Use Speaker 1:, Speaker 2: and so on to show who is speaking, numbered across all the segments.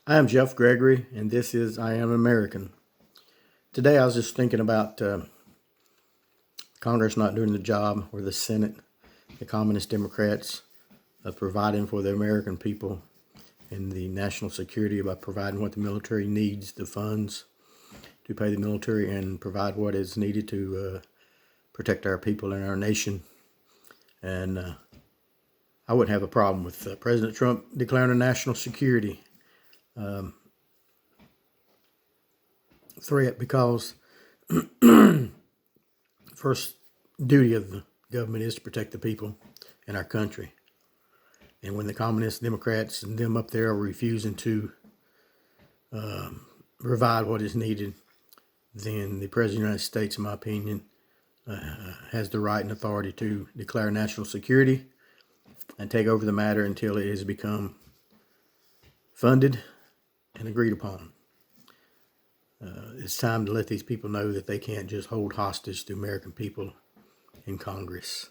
Speaker 1: I am Jeff Gregory, and this is I Am American. Today I was just thinking about Congress not doing the job, or the Senate, the Communist Democrats, of providing for the American people and the national security by providing what the military needs, the funds to pay the military and provide what is needed to protect our people and our nation. And I wouldn't have a problem with President Trump declaring a national security threat, because first duty of the government is to protect the people and our country. And when the communist Democrats and them up there are refusing to provide what is needed, then the President of the United States, in my opinion, has the right and authority to declare national security and take over the matter until it has become funded and agreed upon. It's time to let these people know that they can't just hold hostage the American people in Congress.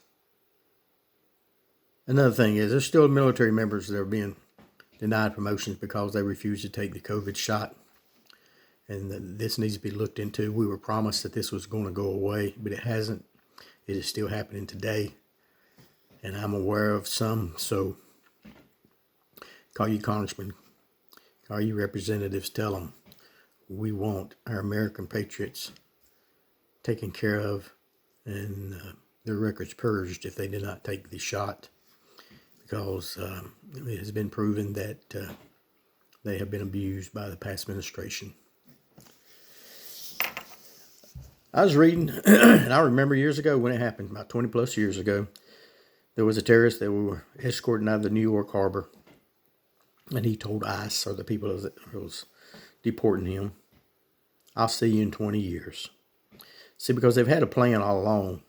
Speaker 1: Another thing is, there's still military members that are being denied promotions because they refuse to take the COVID shot. And this needs to be looked into. We were promised that this was going to go away, but it hasn't. It is still happening today. And I'm aware of some. So call you congressmen, call you representatives, tell them we want our American patriots taken care of and their records purged if they did not take the shot, because it has been proven that they have been abused by the past administration. I was reading, and I remember years ago when it happened, about 20 plus years ago, there was a terrorist that we were escorting out of the New York harbor, and he told ICE, or the people that was deporting him, I'll see you in 20 years. See, because they've had a plan all along,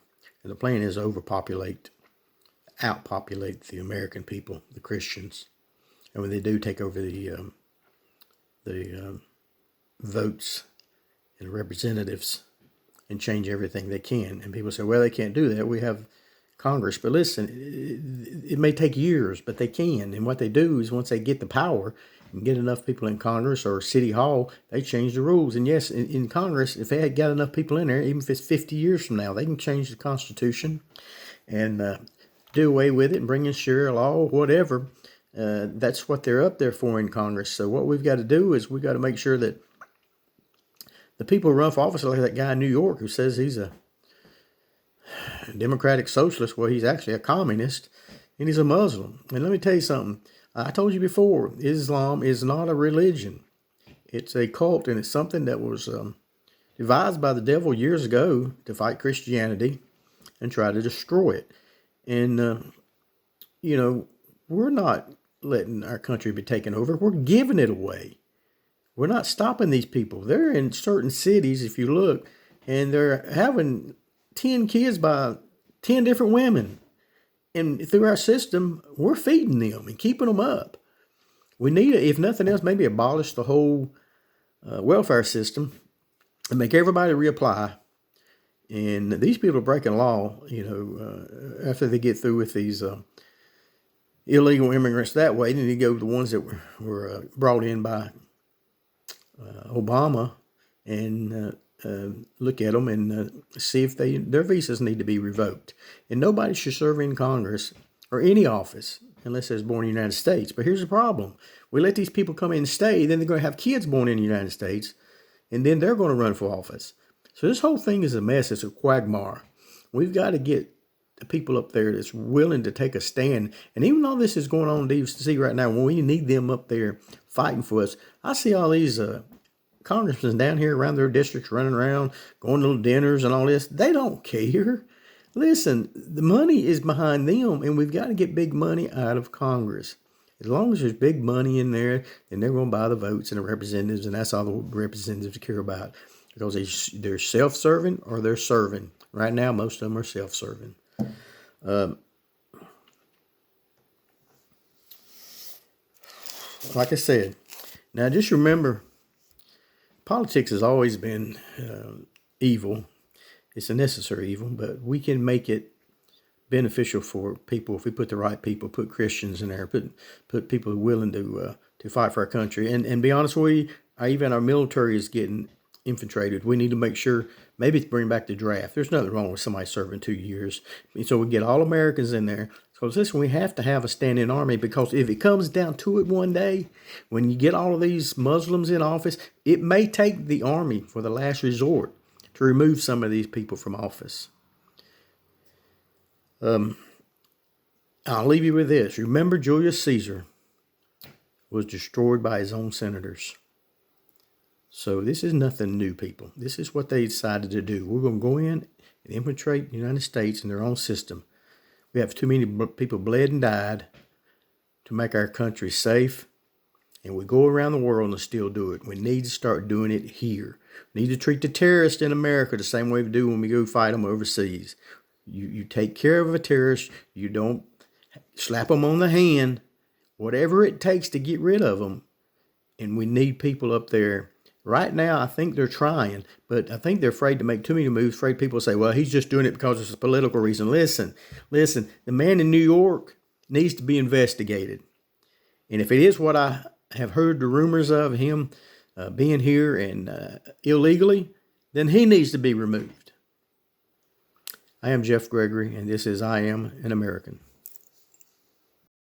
Speaker 1: and the plan is outpopulate the American people, the Christians. And when they do take over the votes and representatives and change everything they can, and people say, well, they can't do that. We have Congress. But listen, it may take years, but they can. And what they do is, once they get the power and get enough people in Congress or City Hall, they change the rules. And yes, in Congress, if they had got enough people in there, even if it's 50 years from now, they can change the Constitution and do away with it and bring in Sharia law, whatever. That's what they're up there for in Congress. So what we've got to do is we've got to make sure that the people who run for office, like that guy in New York who says he's a democratic socialist, well, he's actually a communist, and he's a Muslim. And let me tell you something. I told you before, Islam is not a religion. It's a cult, and it's something that was devised by the devil years ago to fight Christianity and try to destroy it. And, we're not letting our country be taken over. We're giving it away. We're not stopping these people. They're in certain cities, if you look, and they're having 10 kids by 10 different women. And through our system, we're feeding them and keeping them up. We need to, if nothing else, maybe abolish the whole welfare system and make everybody reapply. And these people are breaking law, after they get through with these illegal immigrants that way. Then you go to the ones that were brought in by Obama and look at them and see if their visas need to be revoked. And nobody should serve in Congress or any office unless they're born in the United States. But here's the problem. We let these people come in and stay, then they're going to have kids born in the United States, and then they're going to run for office. So this whole thing is a mess. It's a quagmire. We've got to get the people up there that's willing to take a stand. And even though this is going on in D.C. right now, when we need them up there fighting for us, I see all these congressmen down here around their districts running around, going to little dinners and all this. They don't care. Listen, the money is behind them, and we've got to get big money out of Congress. As long as there's big money in there, then they're going to buy the votes and the representatives, and that's all the representatives care about, because they're self-serving or they're serving. Right now, most of them are self-serving. Like I said, now just remember, politics has always been evil. It's a necessary evil, but we can make it beneficial for people if we put the right people, put Christians in there, put people willing to to fight for our country. And be honest with you, even our military is getting infiltrated. We need to make sure maybe bring back the draft. There's nothing wrong with somebody serving 2 years. And so we get all Americans in there. So listen, we have to have a standing army, because if it comes down to it one day, when you get all of these Muslims in office, it may take the army for the last resort to remove some of these people from office. I'll leave you with this. Remember, Julius Caesar was destroyed by his own senators. So this is nothing new, people. This is what they decided to do. We're going to go in and infiltrate the United States in their own system. We have too many people bled and died to make our country safe. And we go around the world and still do it. We need to start doing it here. We need to treat the terrorists in America the same way we do when we go fight them overseas. You take care of a terrorist. You don't slap them on the hand. Whatever it takes to get rid of them. And we need people up there. Right now, I think they're trying, but I think they're afraid to make too many moves. Afraid people say, well, he's just doing it because it's a political reason. Listen, the man in New York needs to be investigated. And if it is what I have heard the rumors of him being here and illegally, then he needs to be removed. I am Jeff Gregory, and this is I Am an American.